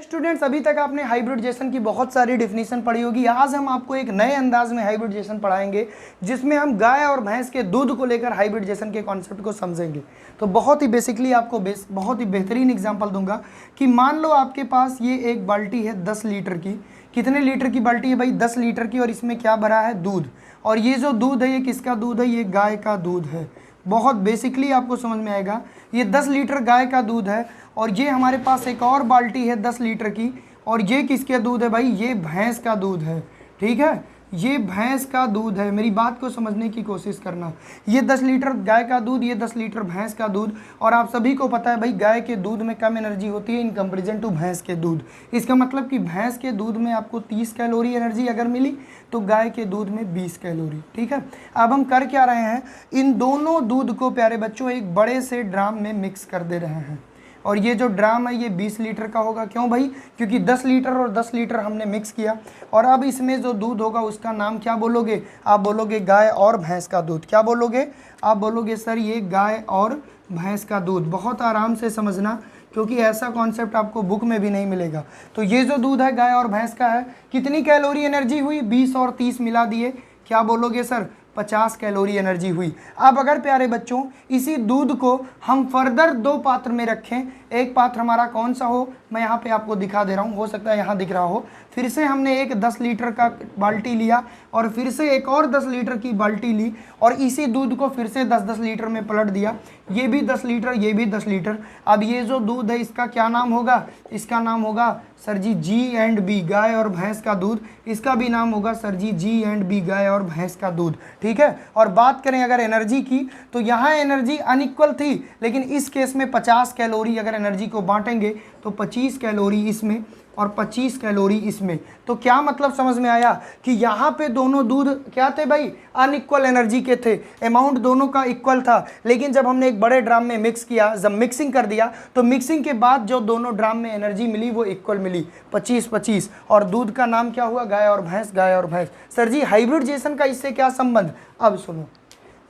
Students, अभी तक आपने हाइब्रिडाइजेशन की बहुत सारी डेफिनेशन पढ़ी होगी। आज हम आपको एक नए अंदाज में हाइब्रिडाइजेशन पढ़ाएंगे जिसमें हम गाय और भैंस के दूध को लेकर हाइब्रिडाइजेशन के कॉन्सेप्ट को समझेंगे। तो बहुत ही बेसिकली आपको बहुत ही बेहतरीन एग्जांपल दूंगा कि मान लो आपके पास ये एक बाल्टी है 10 लीटर की। कितने लीटर की बाल्टी है भाई? 10 लीटर की। और इसमें क्या भरा है? दूध। और ये जो दूध है ये किसका दूध है? ये गाय का दूध है। बहुत बेसिकली आपको समझ में आएगा। ये 10 लीटर गाय का दूध है और ये हमारे पास एक और बाल्टी है 10 लीटर की। और ये किसका दूध है भाई? ये भैंस का दूध है। ठीक है, ये भैंस का दूध है। मेरी बात को समझने की कोशिश करना। ये 10 लीटर गाय का दूध, ये 10 लीटर भैंस का दूध। और आप सभी को पता है भाई गाय के दूध में कम एनर्जी होती है इन कंपेरिजन टू भैंस के दूध। इसका मतलब कि भैंस के दूध में आपको 30 कैलोरी एनर्जी अगर मिली तो गाय के दूध में 20 कैलोरी। ठीक है, अब हम कर क्या रहे हैं? इन दोनों दूध को प्यारे बच्चों एक बड़े से ड्राम में मिक्स कर दे रहे हैं। और ये जो ड्राम है ये 20 लीटर का होगा। क्यों भाई? क्योंकि 10 लीटर और 10 लीटर हमने मिक्स किया। और अब इसमें जो दूध होगा उसका नाम क्या बोलोगे? आप बोलोगे गाय और भैंस का दूध। क्या बोलोगे? आप बोलोगे सर ये गाय और भैंस का दूध। बहुत आराम से समझना क्योंकि ऐसा कॉन्सेप्ट आपको बुक में भी नहीं मिलेगा। तो ये जो दूध है गाय और भैंस का है, कितनी कैलोरी एनर्जी हुई? 20 और 30 मिला दिए, क्या बोलोगे सर? 50 कैलोरी एनर्जी हुई। अब अगर प्यारे बच्चों इसी दूध को हम फर्दर 2 पात्र में रखें, एक पात्र हमारा कौन सा हो? मैं यहाँ पे आपको दिखा दे रहा हूँ, हो सकता है यहाँ दिख रहा हो। फिर से हमने एक 10 लीटर का बाल्टी लिया और फिर से एक और 10 लीटर की बाल्टी ली और इसी दूध को फिर से 10-10 लीटर में पलट दिया। ये भी 10 लीटर, ये भी 10 लीटर। अब ये जो दूध है इसका क्या नाम होगा? इसका नाम होगा सर जी G&B, गाय और भैंस का दूध। इसका भी नाम होगा सर जी G&B, गाय और भैंस का दूध। ठीक है, और बात करें अगर एनर्जी की तो यहाँ एनर्जी अनइक्वल थी, लेकिन इस केस में 50 कैलोरी अगर एनर्जी को बांटेंगे तो 25 कैलोरी इसमें और 25 कैलोरी इसमें। तो क्या मतलब समझ में आया कि यहाँ पे दोनों दूध क्या थे भाई? अनइक्वल एनर्जी के थे। अमाउंट दोनों का इक्वल था, लेकिन जब हमने एक बड़े ड्राम में मिक्स किया, जब मिक्सिंग कर दिया तो मिक्सिंग के बाद जो दोनों ड्राम में एनर्जी मिली वो इक्वल मिली, 25-25। और दूध का नाम क्या हुआ? गाय और भैंस, गाय और भैंस। सर जी हाइब्रिडाइजेशन का इससे क्या संबंध? अब सुनो,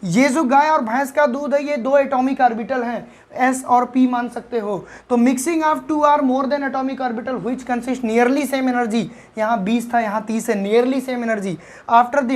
ये जो गाय और भैंस का दूध है ये 2 एटॉमिक ऑर्बिटल हैं, S और P मान सकते हो। तो mixing of 2 or more than atomic orbital which consist nearly same energy. यहाँ 20 था, यहाँ 30 है, nearly same energy. After the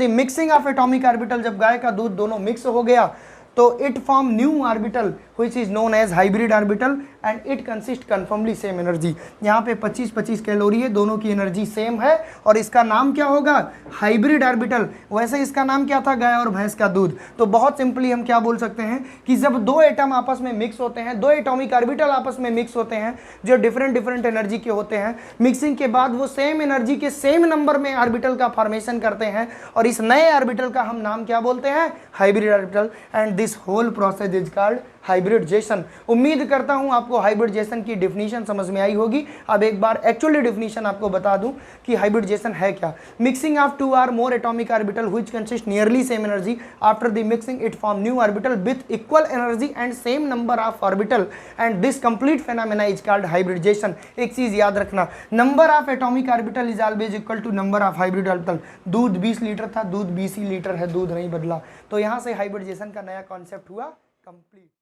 mixing of atomic orbital, जब गाय का दूध दोनों मिक्स हो गया तो it form new orbital which is known as hybrid orbital and it consists conformly same energy। यहाँ पे 25-25 कैलोरी है, दोनों की एनर्जी सेम है और इसका नाम क्या होगा? Hybrid orbital. वैसे इसका नाम क्या था? गाय और भैंस का दूध। तो बहुत सिंपली हम क्या बोल सकते हैं कि जब 2 एटम आपस में मिक्स होते हैं, 2 एटॉमिक ऑर्बिटल आपस में मिक्स होते हैं जो डिफरेंट एनर्जी के होते हैं, मिक्सिंग के बाद वो सेम एनर्जी के सेम नंबर में ऑर्बिटल का फॉर्मेशन करते हैं और इस नए ऑर्बिटल का हम नाम क्या बोलते हैं? Hybrid orbital. And this whole process is called hybridization. उम्मीद करता हूं आपको हाइब्रिडाइजेशन की डेफिनेशन समझ में आई होगी। अब एक बार एक्चुअली डेफिनेशन आपको बता दूं कि हाइब्रिडाइजेशन है क्या। Mixing of 2 or more atomic orbital which consist nearly same energy. After the mixing it form new orbital with equal energy and same number of orbital and this complete phenomena is called hybridization. एक चीज याद रखना, number of atomic orbital is always equal to number of hybrid orbital. दूध 20 litre था, दूध 20 ही litre है, दूध नहीं बदला। तो यहां से हाइब्रिडाइजेशन का नया कॉन्सेप्ट हुआ कंप्लीट।